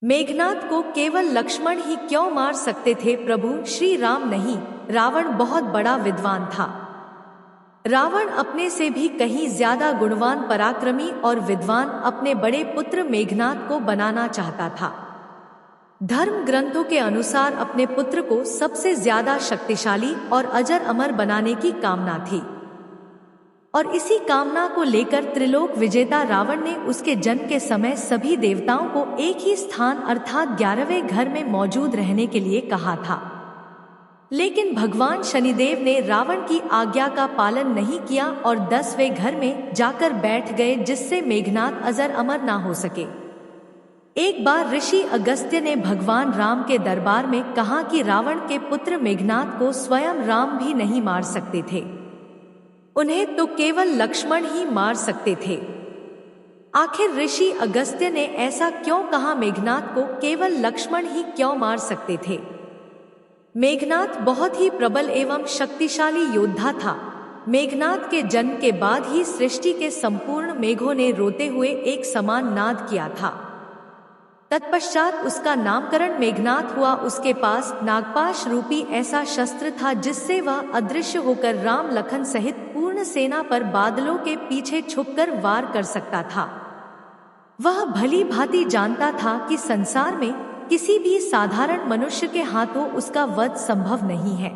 मेघनाद को केवल लक्ष्मण ही क्यों मार सकते थे प्रभु श्री राम नहीं? रावण बहुत बड़ा विद्वान था। रावण अपने से भी कहीं ज्यादा गुणवान, पराक्रमी और विद्वान अपने बड़े पुत्र मेघनाद को बनाना चाहता था। धर्म ग्रंथों के अनुसार अपने पुत्र को सबसे ज्यादा शक्तिशाली और अजर अमर बनाने की कामना थी, और इसी कामना को लेकर त्रिलोक विजेता रावण ने उसके जन्म के समय सभी देवताओं को एक ही स्थान अर्थात 11वें घर में मौजूद रहने के लिए कहा था। लेकिन भगवान शनिदेव ने रावण की आज्ञा का पालन नहीं किया और 10वें घर में जाकर बैठ गए, जिससे मेघनाद अजर अमर ना हो सके। एक बार ऋषि अगस्त्य ने भगवान राम के दरबार में कहा कि रावण के पुत्र मेघनाद को स्वयं राम भी नहीं मार सकते थे, उन्हें तो केवल लक्ष्मण ही मार सकते थे। आखिर ऋषि अगस्त्य ने ऐसा क्यों कहा? मेघनाद को केवल लक्ष्मण ही क्यों मार सकते थे? मेघनाद बहुत ही प्रबल एवं शक्तिशाली योद्धा था। मेघनाद के जन्म के बाद ही सृष्टि के संपूर्ण मेघों ने रोते हुए एक समान नाद किया था। तत्पश्चात उसका नामकरण मेघनाद हुआ। उसके पास नागपाश रूपी ऐसा शस्त्र था जिससे वह अदृश्य होकर राम लखन सहित पूर्ण सेना पर बादलों के पीछे छुपकर वार कर सकता था। वह भली भांति जानता था कि संसार में किसी भी साधारण मनुष्य के हाथों उसका वध संभव नहीं है।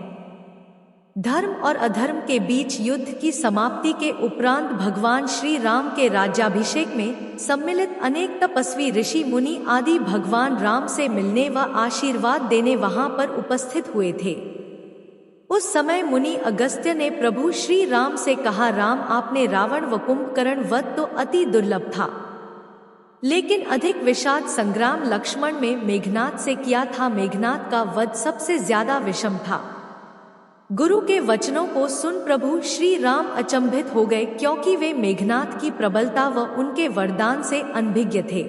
धर्म और अधर्म के बीच युद्ध की समाप्ति के उपरांत भगवान श्री राम के राज्याभिषेक में सम्मिलित अनेक तपस्वी, ऋषि, मुनि आदि भगवान राम से मिलने व आशीर्वाद देने वहां पर उपस्थित हुए थे। उस समय मुनि अगस्त्य ने प्रभु श्री राम से कहा, राम, आपने रावण व कुंभकर्ण वध तो अति दुर्लभ था, लेकिन अधिक विषाद संग्राम लक्ष्मण में मेघनाद से किया था। मेघनाद का वध सबसे ज्यादा विषम था। गुरु के वचनों को सुन प्रभु श्री राम अचंभित हो गए, क्योंकि वे मेघनाद की प्रबलता व उनके वरदान से अनभिज्ञ थे।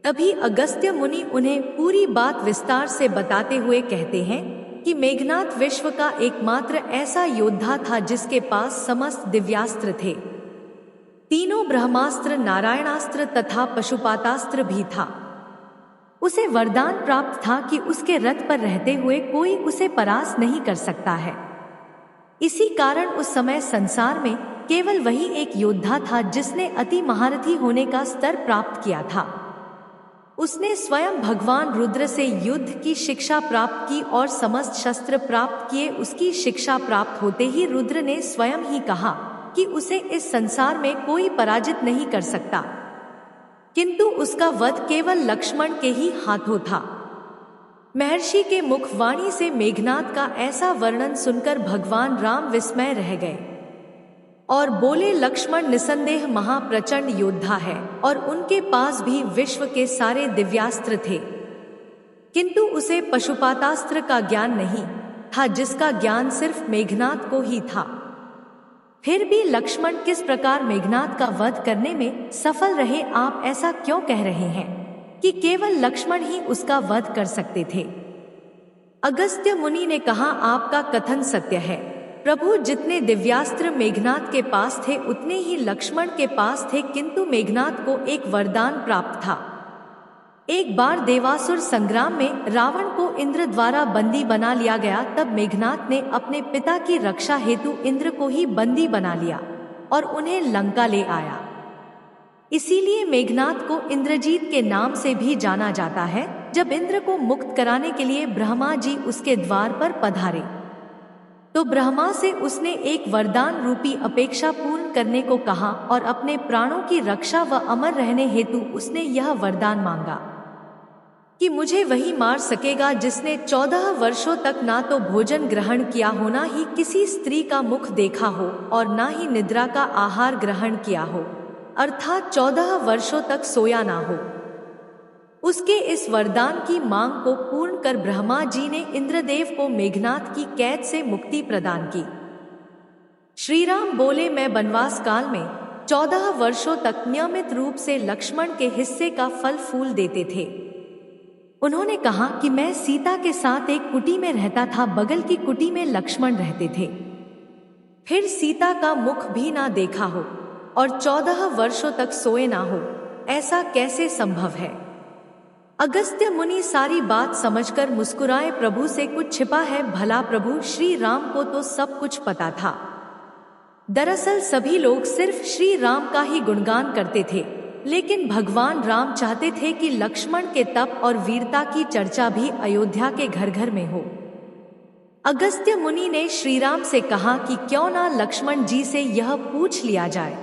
तभी अगस्त्य मुनि उन्हें पूरी बात विस्तार से बताते हुए कहते हैं कि मेघनाद विश्व का एकमात्र ऐसा योद्धा था जिसके पास समस्त दिव्यास्त्र थे। तीनों ब्रह्मास्त्र, नारायणास्त्र तथा पशुपातास्त्र भी था। उसे वरदान प्राप्त था कि उसके रथ पर रहते हुए कोई उसे परास्त नहीं कर सकता है। इसी कारण उस समय संसार में केवल वही एक योद्धा था जिसने अति महारथी होने का स्तर प्राप्त किया था। उसने स्वयं भगवान रुद्र से युद्ध की शिक्षा प्राप्त की और समस्त शस्त्र प्राप्त किए। उसकी शिक्षा प्राप्त होते ही रुद्र ने स्वयं ही कहा कि उसे इस संसार में कोई पराजित नहीं कर सकता, किंतु उसका वध केवल लक्ष्मण के ही हाथों था। महर्षि के मुख वाणी से मेघनाद का ऐसा वर्णन सुनकर भगवान राम विस्मय रह गए और बोले, लक्ष्मण निसंदेह महाप्रचंड योद्धा है और उनके पास भी विश्व के सारे दिव्यास्त्र थे, किंतु उसे पशुपातास्त्र का ज्ञान नहीं था, जिसका ज्ञान सिर्फ मेघनाद को ही था। फिर भी लक्ष्मण किस प्रकार मेघनाद का वध करने में सफल रहे? आप ऐसा क्यों कह रहे हैं कि केवल लक्ष्मण ही उसका वध कर सकते थे? अगस्त्य मुनि ने कहा, आपका कथन सत्य है प्रभु। जितने दिव्यास्त्र मेघनाद के पास थे उतने ही लक्ष्मण के पास थे, किंतु मेघनाद को एक वरदान प्राप्त था। एक बार देवासुर संग्राम में रावण को इंद्र द्वारा बंदी बना लिया गया। तब मेघनाद ने अपने पिता की रक्षा हेतु इंद्र को ही बंदी बना लिया और उन्हें लंका ले आया। इसीलिए मेघनाद को इंद्रजीत के नाम से भी जाना जाता है। जब इंद्र को मुक्त कराने के लिए ब्रह्मा जी उसके द्वार पर पधारे तो ब्रह्मा से उसने एक वरदान रूपी अपेक्षा पूर्ण करने को कहा और अपने प्राणों की रक्षा व अमर रहने हेतु उसने यह वरदान मांगा कि मुझे वही मार सकेगा जिसने 14 वर्षों तक ना तो भोजन ग्रहण किया हो, ना ही किसी स्त्री का मुख देखा हो और ना ही निद्रा का आहार ग्रहण किया हो, अर्थात 14 वर्षों तक सोया ना हो। उसके इस वरदान की मांग को पूर्ण कर ब्रह्मा जी ने इंद्रदेव को मेघनाद की कैद से मुक्ति प्रदान की। श्री राम बोले, मैं वनवास काल में 14 वर्षों तक नियमित रूप से लक्ष्मण के हिस्से का फल फूल देते थे। उन्होंने कहा कि मैं सीता के साथ एक कुटी में रहता था, बगल की कुटी में लक्ष्मण रहते थे। फिर सीता का मुख भी ना देखा हो और 14 वर्षों तक सोए ना हो, ऐसा कैसे संभव है? अगस्त्य मुनि सारी बात समझकर मुस्कुराए, प्रभु से कुछ छिपा है भला? प्रभु श्री राम को तो सब कुछ पता था। दरअसल सभी लोग सिर्फ श्री राम का ही गुणगान करते थे, लेकिन भगवान राम चाहते थे कि लक्ष्मण के तप और वीरता की चर्चा भी अयोध्या के घर घर में हो। अगस्त्य मुनि ने श्री राम से कहा कि क्यों ना लक्ष्मण जी से यह पूछ लिया जाए।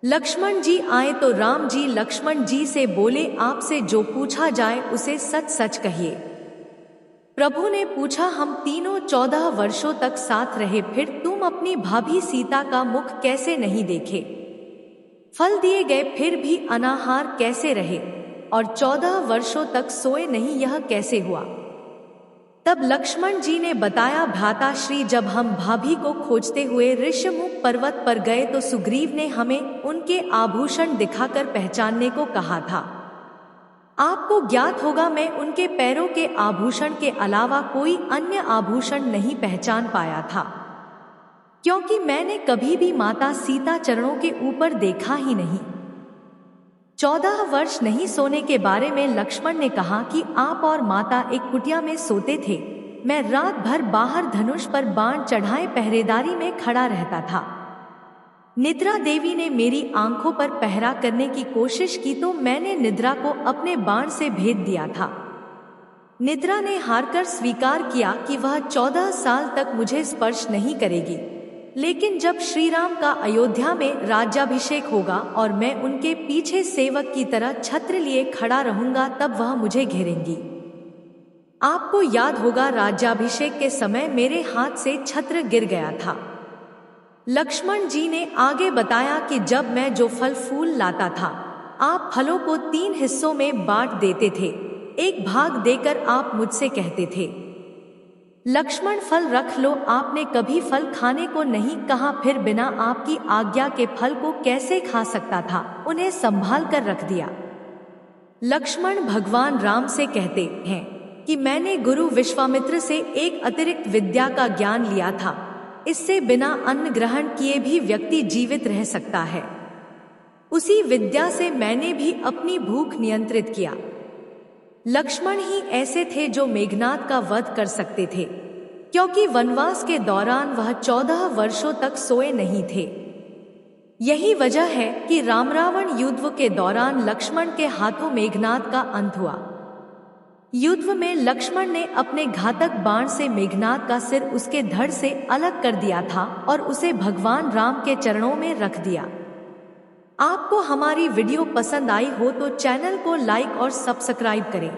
लक्ष्मण जी आए तो राम जी लक्ष्मण जी से बोले, आपसे जो पूछा जाए उसे सच सच कहिए। प्रभु ने पूछा, हम तीनों 14 वर्षों तक साथ रहे, फिर तुम अपनी भाभी सीता का मुख कैसे नहीं देखे? फल दिए गए फिर भी अनाहार कैसे रहे? और 14 वर्षों तक सोए नहीं, यह कैसे हुआ? तब लक्ष्मण जी ने बताया, भ्राताश्री, जब हम भाभी को खोजते हुए ऋष्यमुख पर्वत पर गए तो सुग्रीव ने हमें उनके आभूषण दिखाकर पहचानने को कहा था। आपको ज्ञात होगा मैं उनके पैरों के आभूषण के अलावा कोई अन्य आभूषण नहीं पहचान पाया था, क्योंकि मैंने कभी भी माता सीता चरणों के ऊपर देखा ही नहीं। 14 वर्ष नहीं सोने के बारे में लक्ष्मण ने कहा कि आप और माता एक कुटिया में सोते थे, मैं रात भर बाहर धनुष पर बाण चढ़ाए पहरेदारी में खड़ा रहता था। निद्रा देवी ने मेरी आंखों पर पहरा करने की कोशिश की तो मैंने निद्रा को अपने बाण से भेद दिया था। निद्रा ने हारकर स्वीकार किया कि वह 14 साल तक मुझे स्पर्श नहीं करेगी, लेकिन जब श्री राम का अयोध्या में राज्याभिषेक होगा और मैं उनके पीछे सेवक की तरह छत्र लिए खड़ा रहूंगा, तब वह मुझे घेरेंगी। आपको याद होगा राज्याभिषेक के समय मेरे हाथ से छत्र गिर गया था। लक्ष्मण जी ने आगे बताया कि जब मैं जो फल फूल लाता था, आप फलों को 3 हिस्सों में बांट देते थे, एक भाग देकर आप मुझसे कहते थे, लक्ष्मण फल रख लो। आपने कभी फल खाने को नहीं कहा, फिर बिना आपकी आज्ञा के फल को कैसे खा सकता था, उन्हें संभाल कर रख दिया। लक्ष्मण भगवान राम से कहते हैं कि मैंने गुरु विश्वामित्र से एक अतिरिक्त विद्या का ज्ञान लिया था, इससे बिना अन्न ग्रहण किए भी व्यक्ति जीवित रह सकता है। उसी विद्या से मैंने भी अपनी भूख नियंत्रित किया। लक्ष्मण ही ऐसे थे जो मेघनाद का वध कर सकते थे, क्योंकि वनवास के दौरान वह 14 वर्षों तक सोए नहीं थे। यही वजह है कि राम रावण युद्ध के दौरान लक्ष्मण के हाथों मेघनाद का अंत हुआ। युद्ध में लक्ष्मण ने अपने घातक बाण से मेघनाद का सिर उसके धड़ से अलग कर दिया था और उसे भगवान राम के चरणों में रख दिया। आपको हमारी वीडियो पसंद आई हो तो चैनल को लाइक और सब्सक्राइब करें।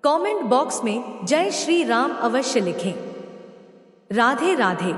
कमेंट बॉक्स में जय श्री राम अवश्य लिखें। राधे राधे।